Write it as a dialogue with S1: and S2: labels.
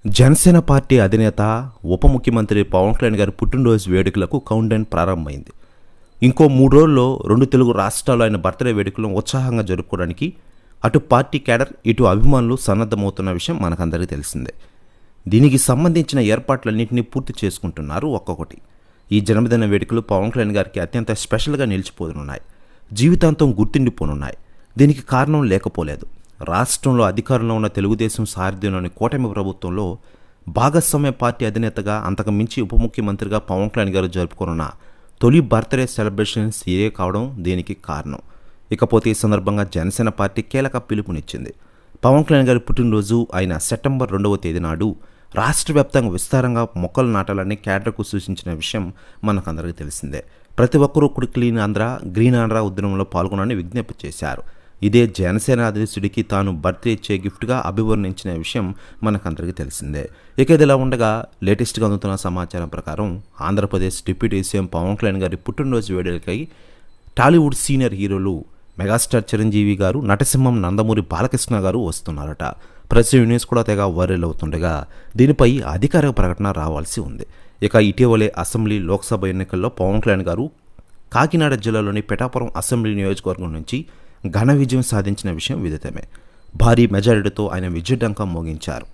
S1: Janasena party అధినేత ఉప ముఖ్యమంత్రి పవన్ కళ్యాణ్ గారి పుట్టినరోజు వేడుకలకు కౌంట్డౌన్ ప్రారంభమైంది. ఇంకో 3 రోజుల్లో 2 తెలుగు రాష్ట్రాల్లో ఆయన బర్త్డే వేడుకలను ఉత్సాహంగా జరుపుకోవడానికి అటు పార్టీ క్యాడర్ ఇటు అభిమానులు సన్నద్ధమవుతున్న విషయం మనకందరికీ తెలిసిందే. దీనికి సంబంధించిన ఏర్పాట్లన్నింటినీ పూర్తి చేసుకుంటున్నారు ఒక్కొక్కటి. ఈ జన్మదిన వేడుకలు పవన్ కళ్యాణ్ గారికి అత్యంత స్పెషల్గా నిలిచిపోనున్నాయి, జీవితాంతం గుర్తుండిపోనున్నాయి. దీనికి కారణం లేకపోలేదు. రాష్ట్రంలో అధికారంలో ఉన్న తెలుగుదేశం సారథ్యంలోని కూటమి ప్రభుత్వంలో భాగస్వామ్య పార్టీ అధినేతగా అంతకు మించి ఉప ముఖ్యమంత్రిగా పవన్ కళ్యాణ్ గారు జరుపుకున్న తొలి బర్త్డే సెలబ్రేషన్స్ ఇదే కావడం దీనికి కారణం. ఇకపోతే ఈ సందర్భంగా జనసేన పార్టీ కీలక పిలుపునిచ్చింది. పవన్ కళ్యాణ్ గారి పుట్టినరోజు అయిన సెప్టెంబర్ 2వ తేదీ నాడు రాష్ట్ర వ్యాప్తంగా విస్తారంగా మొక్కలు నాటాలని క్యాడర్కు సూచించిన విషయం మనకందరికీ తెలిసిందే. ప్రతి ఒక్కరూ క్లీన్ ఆంధ్ర, గ్రీన్ ఆంధ్ర ఉద్యమంలో పాల్గొనాలని విజ్ఞప్తి చేశారు. ఇదే జనసేన అధ్యక్షుడికి తాను బర్త్డే ఇచ్చే గిఫ్ట్గా అభివర్ణించిన విషయం మనకందరికీ తెలిసిందే. ఇక ఇదిలా ఉండగా లేటెస్ట్గా అందుతున్న సమాచారం ప్రకారం ఆంధ్రప్రదేశ్ డిప్యూటీ సీఎం పవన్ కళ్యాణ్ గారి పుట్టినరోజు వేడుకై టాలీవుడ్ సీనియర్ హీరోలు మెగాస్టార్ చిరంజీవి గారు, నటసింహం నందమూరి బాలకృష్ణ గారు వస్తున్నారట. ప్రెస్ యూనియన్స్ కూడా తెగ వైరల్ అవుతుండగా దీనిపై అధికారిక ప్రకటన రావాల్సి ఉంది. ఇక ఇటీవలే అసెంబ్లీ, లోక్సభ ఎన్నికల్లో పవన్ కళ్యాణ్ గారు కాకినాడ జిల్లాలోని పిఠాపురం అసెంబ్లీ నియోజకవర్గం నుంచి ఘన విజయం సాధించిన విషయం విదితమే. భారీ మెజారిటీతో ఆయన విజయడంకం మోగించారు.